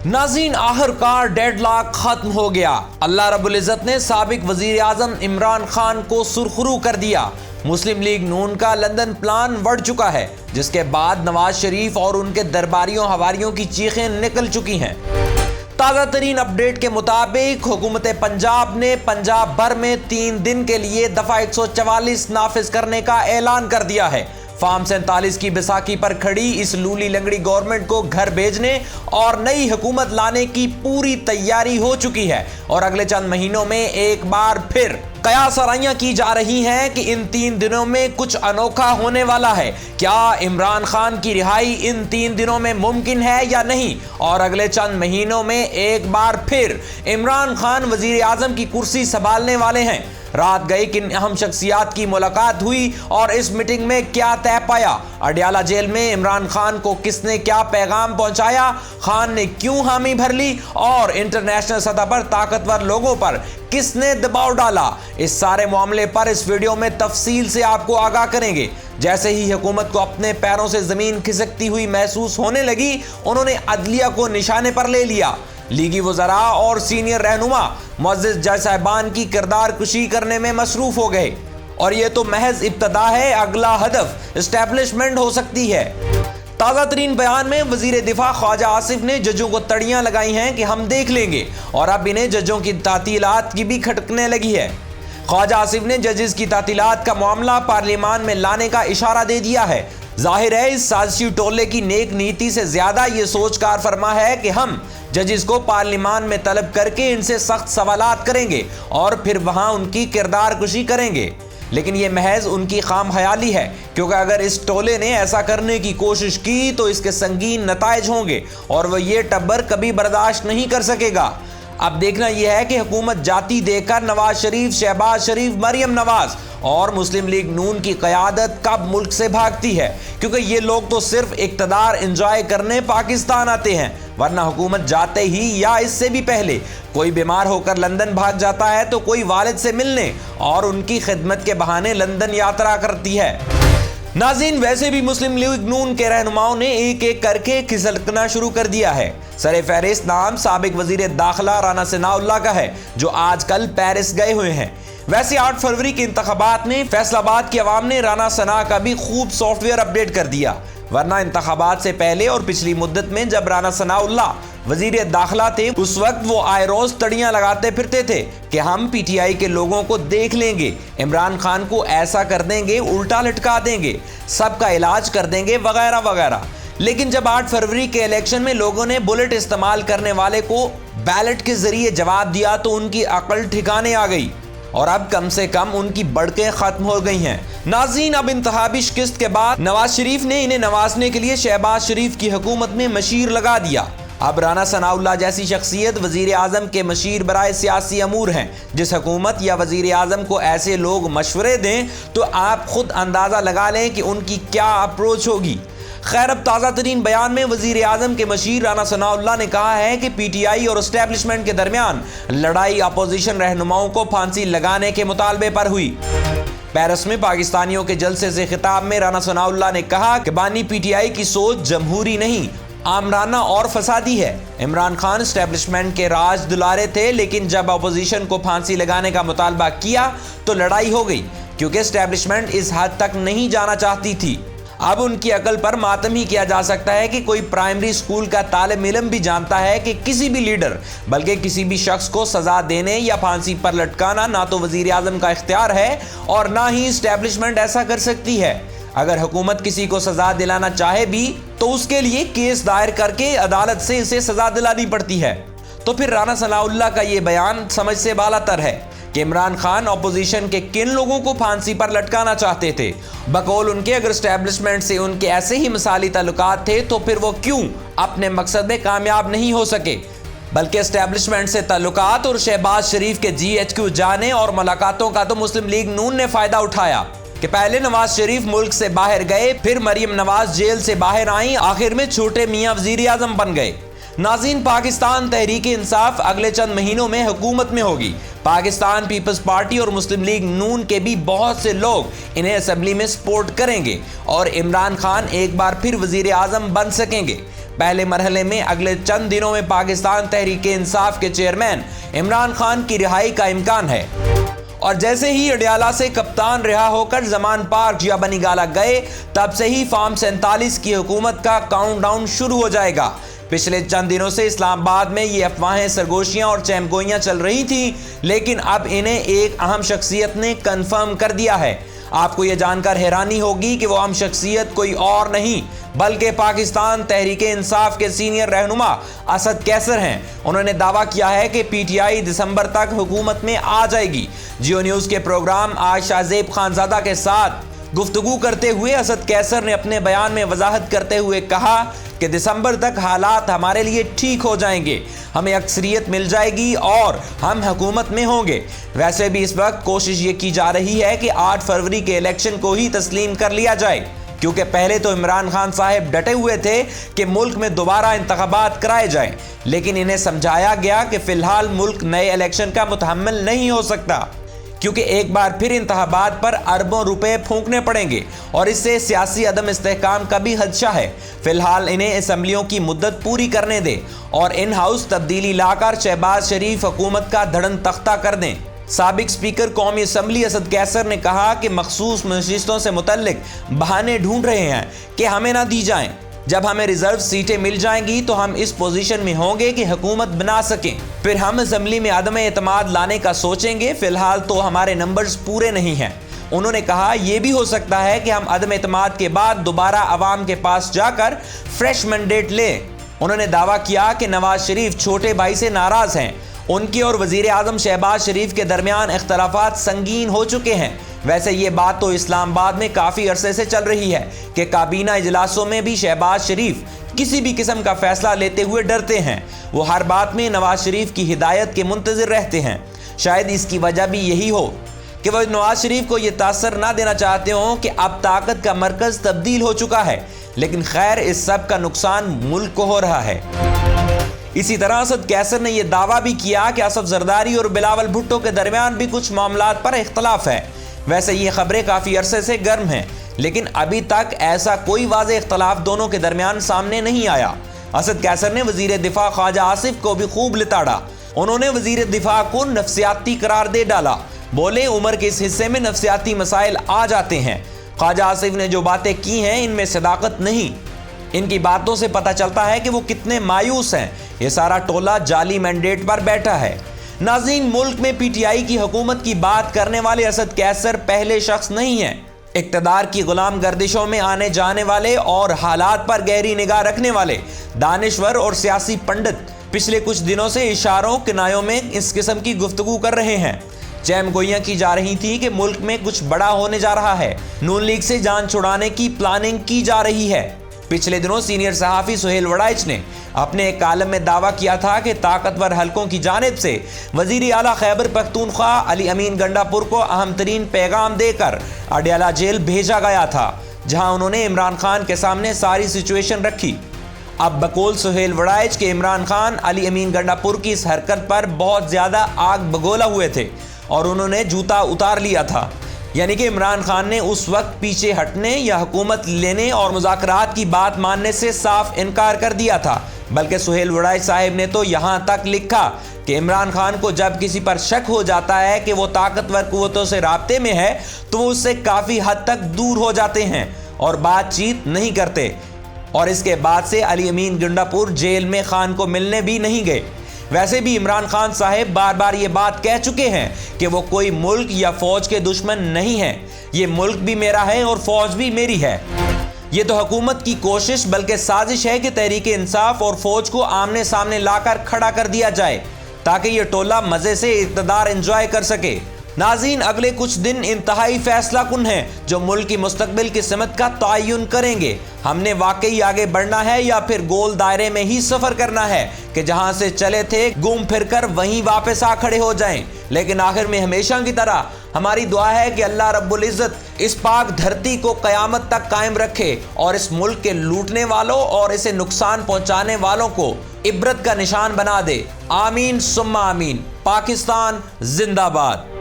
ناظرین، آخرکار dead lock ختم ہو گیا۔ اللہ رب العزت نے سابق وزیر اعظم عمران خان کو سرخرو کر دیا۔ مسلم لیگ نون کا لندن پلان بڑھ چکا ہے، جس کے بعد نواز شریف اور ان کے درباریوں حواریوں کی چیخیں نکل چکی ہیں۔ تازہ ترین اپڈیٹ کے مطابق حکومت پنجاب نے پنجاب بھر میں 3 دن کے لیے دفعہ 144 نافذ کرنے کا اعلان کر دیا ہے۔ فارم 47 کی بیساکھی پر کھڑی اس لولی لنگڑی گورنمنٹ کو گھر بھیجنے اور نئی حکومت لانے کی پوری تیاری ہو چکی ہے، اور اگلے چند مہینوں میں ایک بار پھر قیاس آرائیاں کی جا رہی ہیں کہ ان 3 دنوں میں کچھ انوکھا ہونے والا ہے۔ کیا عمران خان کی رہائی ان 3 دنوں میں ممکن ہے یا نہیں؟ اور اگلے چند مہینوں میں ایک بار پھر عمران خان وزیر اعظم کی کرسی سنبھالنے والے ہیں۔ رات گئی کن اہم شخصیات کی ملاقات ہوئی اور اس میٹنگ میں کیا طے پایا؟ اڈیالہ جیل میں عمران خان کو کس نے کیا پیغام پہنچایا؟ خان نے کیوں حامی بھر لی؟ اور انٹرنیشنل سطح پر طاقتور لوگوں پر کس نے دباؤ ڈالا؟ اس سارے معاملے پر اس ویڈیو میں تفصیل سے آپ کو آگاہ کریں گے۔ جیسے ہی حکومت کو اپنے پیروں سے زمین کھسکتی ہوئی محسوس ہونے لگی، انہوں نے عدلیہ کو نشانے پر لے لیا۔ لیگی وزراء اور سینئر رہنما معزز جج صاحبان کی کردار کشی کرنے میں مصروف ہو گئے، اور یہ تو محض ابتدا ہے، اگلا ہدف اسٹیبلشمنٹ ہو سکتی ہے۔ تازہ ترین بیان میں وزیر دفاع خواجہ آصف نے ججوں کو تڑیاں لگائی ہیں کہ ہم دیکھ لیں گے، اور اب انہیں ججوں کی تعطیلات کی بھی کھٹکنے لگی ہے۔ خواجہ آصف نے ججز کی تعطیلات کا معاملہ پارلیمان میں لانے کا اشارہ دے دیا ہے۔ ظاہر ہے اس سازشی ٹولے کی نیک نیتی سے زیادہ یہ سوچ کار فرما ہے کہ ہم ججز کو پارلیمان میں طلب کر کے ان سے سخت سوالات کریں گے اور پھر وہاں ان کی کردار کشی کریں گے، لیکن یہ محض ان کی خام خیالی ہے، کیونکہ اگر اس ٹولے نے ایسا کرنے کی کوشش کی تو اس کے سنگین نتائج ہوں گے اور وہ یہ ٹبر کبھی برداشت نہیں کر سکے گا۔ اب دیکھنا یہ ہے کہ حکومت جاتی دے کر نواز شریف، شہباز شریف، مریم نواز اور مسلم لیگ نون کی قیادت کب ملک سے بھاگتی ہے، کیونکہ یہ لوگ تو صرف اقتدار انجوائے کرنے پاکستان آتے ہیں، ورنہ حکومت جاتے ہی یا اس سے بھی پہلے کوئی بیمار ہو کر لندن بھاگ جاتا ہے تو کوئی والد سے ملنے اور ان کی خدمت کے بہانے لندن یاترا کرتی ہے۔ ناظرین، ویسے بھی مسلم لیگ نون کے رہنماؤں نے ایک ایک کر کے کھسکنا شروع کر دیا ہے۔ سر فہرست نام سابق وزیر داخلہ رانا ثناءاللہ کا ہے، جو آج کل پیرس گئے ہوئے ہیں۔ ویسے 8 فروری کے انتخابات میں فیصل آباد کی عوام نے رانا ثنا کا بھی خوب سافٹ ویئر اپڈیٹ کر دیا، ورنہ انتخابات سے پہلے اور پچھلی مدت میں جب رانا ثناءاللہ وزیر داخلہ تھے، اس وقت وہ آئے روز تڑیاں لگاتے پھرتے تھے کہ ہم پی ٹی آئی کے لوگوں کو دیکھ لیں گے، عمران خان کو ایسا کر دیں گے، الٹا لٹکا دیں گے، سب کا علاج کر دیں گے، وغیرہ وغیرہ۔ لیکن جب 8 فروری کے الیکشن میں لوگوں نے بلٹ استعمال کرنے والے کو بیلٹ کے ذریعے جواب دیا تو ان کی عقل ٹھکانے آ گئی، اور اب کم سے کم ان کی بڑکیں ختم ہو گئی ہیں۔ ناظرین، اب انتخابی شکست کے بعد نواز شریف نے انہیں نوازنے کے لیے شہباز شریف کی حکومت میں مشیر لگا دیا۔ اب رانا ثناءاللہ جیسی شخصیت وزیر اعظم کے مشیر برائے سیاسی امور ہیں۔ جس حکومت یا وزیر اعظم کو ایسے لوگ مشورے دیں تو آپ خود اندازہ لگا لیں کہ ان کی کیا اپروچ ہوگی۔ خیر، اب تازہ ترین بیان میں وزیر اعظم کے مشیر رانا ثناءاللہ نے کہا ہے کہ پی ٹی آئی اور اسٹیبلشمنٹ کے درمیان لڑائی اپوزیشن رہنماؤں کو پھانسی لگانے کے مطالبے پر ہوئی۔ پیرس میں پاکستانیوں کے جلسے سے خطاب میں رانا ثناءاللہ نے کہا کہ بانی پی ٹی آئی کی سوچ جمہوری نہیں، آمرانہ اور فسادی ہے۔ عمران خان اسٹیبلشمنٹ کے راج دلارے تھے، لیکن جب اپوزیشن کو پھانسی لگانے کا مطالبہ کیا تو لڑائی ہو گئی، کیونکہ اسٹیبلشمنٹ اس حد تک نہیں جانا چاہتی تھی۔ اب ان کی عقل پر ماتم ہی کیا جا سکتا ہے کہ کوئی پرائمری اسکول کا طالب علم بھی جانتا ہے کہ کسی بھی لیڈر بلکہ کسی بھی شخص کو سزا دینے یا پھانسی پر لٹکانا نہ تو وزیر اعظم کا اختیار ہے اور نہ ہی اسٹیبلشمنٹ ایسا کر سکتی ہے۔ اگر حکومت کسی کو سزا دلانا چاہے بھی تو اس کے لیے کیس دائر کر کے عدالت سے اسے سزا دلانی پڑتی ہے۔ تو پھر رانا ثناءاللہ کا یہ بیان سمجھ سے بالا تر ہے کہ عمران خان اپوزیشن کے کن لوگوں کو پھانسی پر لٹکانا چاہتے تھے۔ بقول ان کے اگر اسٹیبلشمنٹ سے ان کے ایسے ہی مثالی تعلقات تھے تو پھر وہ کیوں اپنے مقصد میں کامیاب نہیں ہو سکے، بلکہ اسٹیبلشمنٹ سے تعلقات اور شہباز شریف کے جی ایچ کیو جانے اور ملاقاتوں کا تو مسلم لیگ نون نے فائدہ اٹھایا کہ پہلے نواز شریف ملک سے باہر گئے، پھر مریم نواز جیل سے باہر آئیں، آخر میں چھوٹے میاں وزیر اعظم بن گئے۔ ناظرین، پاکستان تحریک انصاف اگلے چند مہینوں میں حکومت میں ہوگی۔ پاکستان پیپلز پارٹی اور مسلم لیگ نون کے بھی بہت سے لوگ انہیں اسمبلی میں سپورٹ کریں گے اور عمران خان ایک بار پھر وزیر اعظم بن سکیں گے۔ पहले मरहले में अगले चंद दिनों में पाकिस्तान तहरीक इंसाफ के चेयरमैन इमरान खान की रिहाई का इम्कान है। और जैसे ही अडयाला से कप्तान रिहा होकर जमान पार्क या बनीगाला गए, तब से ही फार्म 47 की हुकूमत का काउंटडाउन शुरू हो जाएगा। पिछले चंद दिनों से इस्लामाबाद में ये अफवाहें, सरगोशियां और चहमगोइयां चल रही थी, लेकिन अब इन्हें एक अहम शख्सियत ने कंफर्म कर दिया है। आपको ये जानकर हैरानी होगी कि वो अहम शख्सियत कोई और नहीं बल्कि पाकिस्तान तहरीक इंसाफ के सीनियर रहनुमा असद कैसर हैं। उन्होंने दावा किया है कि पीटीआई दिसंबर तक हुकूमत में आ जाएगी। जियो न्यूज़ के प्रोग्राम आज शाहजेब खानजादा के साथ गुफ्तगू करते हुए असद कैसर ने अपने बयान में वजाहत करते हुए कहा कि दिसंबर तक हालात हमारे लिए ठीक हो जाएंगे, हमें अक्सरियत मिल जाएगी और हम हुकूमत में होंगे। वैसे भी इस वक्त कोशिश ये की जा रही है कि 8 फरवरी के इलेक्शन को ही तस्लीम कर लिया जाए, क्योंकि पहले तो इमरान खान साहब डटे हुए थे कि मुल्क में दोबारा इंतखाबात कराए जाएं, लेकिन इन्हें समझाया गया कि फिलहाल मुल्क नए इलेक्शन का मुतहम्मिल नहीं हो सकता, क्योंकि एक बार फिर इंतखाबात पर अरबों रुपए फूंकने पड़ेंगे और इससे सियासी अदम इस्तेहकाम का भी खदशा है। फिलहाल इन्हें असम्बलियों की मुद्दत पूरी करने दें और इन हाउस तब्दीली लाकर शहबाज शरीफ हुकूमत का धड़न तख्ता कर दें। साबिक स्पीकर कौमी असम्बली असद कैसर ने कहा कि मखसूस नशिस्तों से मुतल्लिक बहाने ढूंढ रहे हैं कि हमें ना दी जाएं। जब हमें रिजर्व सीटें मिल जाएंगी तो हम इस पोजीशन में होंगे कि हुकूमत बना सकें, फिर हम असम्बली में अदम एतमाद लाने का सोचेंगे। फिलहाल तो हमारे नंबर्स पूरे नहीं हैं। उन्होंने कहा यह भी हो सकता है कि हम अदम एतमाद के बाद दोबारा अवाम के पास जाकर फ्रेश मैंडेट लें। उन्होंने दावा किया कि नवाज शरीफ छोटे भाई से नाराज हैं। उनकी और वजीर आजम शहबाज शरीफ के दरमियान इख्तलाफात संगीन हो चुके हैं। वैसे ये बात तो इस्लामाबाद में काफ़ी अरसे से चल रही है कि काबीना इजलासों में भी शहबाज शरीफ किसी भी किस्म का फैसला लेते हुए डरते हैं। वो हर बात में नवाज शरीफ की हिदायत के मुंतज़िर रहते हैं। शायद इसकी वजह भी यही हो कि वह नवाज शरीफ को ये तासर ना देना चाहते हों कि अब ताकत का मरकज़ तब्दील हो चुका है। लेकिन खैर, इस सब का नुकसान मुल्क को हो रहा है। इसी तरह असद कैसर ने यह दावा भी किया कि असद जरदारी और बिलावल भुट्टो के दरमियान भी कुछ मामलात पर इख्तलाफ है। वैसे ये खबरें काफ़ी अरसे से गर्म हैं, लेकिन अभी तक ऐसा कोई वाज़ेह इख्तलाफ दोनों के दरमियान सामने नहीं आया। असद कैसर ने वज़ीर दिफा ख्वाजा आसिफ को भी खूब लिताड़ा। उन्होंने वज़ीर दिफा को नफ्सियाती करार दे डाला। बोले उम्र के इस हिस्से में नफ्सियाती मसाइल आ जाते हैं। ख्वाजा आसिफ ने जो बातें की हैं इनमें सदाकत नहीं। इनकी बातों से पता चलता है कि वो कितने मायूस हैं। ये सारा टोला जाली मैंडेट पर बैठा है। नाज़रीन, मुल्क में पीटीआई की हुकूमत की बात करने वाले असद कैसर पहले शख्स नहीं हैं। इक़्तिदार की गुलाम गर्दिशों में आने जाने वाले और हालात पर गहरी निगाह रखने वाले दानिश्वर और सियासी पंडित पिछले कुछ दिनों से इशारों किनायों में इस किस्म की गुफ्तगू कर रहे हैं। चहमगोइयां की जा रही थी कि मुल्क में कुछ बड़ा होने जा रहा है। नून लीग से जान छुड़ाने की प्लानिंग की जा रही है। पिछले दिनों सीनियर सहाफ़ी सुहेल वड़ाइच ने अपने एक कालम में दावा किया था कि ताकतवर हलकों की जानिब से वज़ीर आला खैबर पख्तूनख्वा अली अमीन गंडापुर को अहम तरीन पैगाम देकर अडयाला जेल भेजा गया था, जहां उन्होंने इमरान खान के सामने सारी सिचुएशन रखी। अब बकौल सुहेल वड़ाइच के इमरान खान अली अमीन गंडापुर की इस हरकत पर बहुत ज़्यादा आग बगोला हुए थे और उन्होंने जूता उतार लिया था। यानी कि इमरान खान ने उस वक्त पीछे हटने या हुकूमत लेने और मुज़ाकरात की बात मानने से साफ इनकार कर दिया था। बल्कि सुहेल वड़ाइच साहिब ने तो यहाँ तक लिखा कि इमरान खान को जब किसी पर शक हो जाता है कि वो ताकतवर कुव्वतों से राब्ते में है तो वो उससे काफ़ी हद तक दूर हो जाते हैं और बातचीत नहीं करते। और इसके बाद से अली अमीन गंडापुर जेल में खान को मिलने भी नहीं गए। वैसे भी इमरान खान साहब बार बार ये बात कह चुके हैं कि वो कोई मुल्क या फौज के दुश्मन नहीं है। ये मुल्क भी मेरा है और फौज भी मेरी है। ये तो हुकूमत की कोशिश बल्कि साजिश है कि तहरीक इंसाफ और फौज को आमने सामने लाकर खड़ा कर दिया जाए ताकि ये टोला मजे से इक़्तिदार एंजॉय कर सके। नाज़रीन, अगले कुछ दिन इंतहाई फैसला कुन हैं जो मुल्क की मुस्तकबिल की सिमत का तयन करेंगे। हमने वाकई आगे बढ़ना है या फिर गोल दायरे में ही सफ़र करना है कि जहां से चले थे घूम फिर कर वहीं वापस आ खड़े हो जाएं। लेकिन आखिर में हमेशा की तरह हमारी दुआ है कि अल्लाह रब्बुल इज़्ज़त इस पाक धरती को क़यामत तक कायम रखे और इस मुल्क के लूटने वालों और इसे नुकसान पहुंचाने वालों को इबरत का निशान बना दे। आमीन सुम्मा आमीन। पाकिस्तान जिंदाबाद।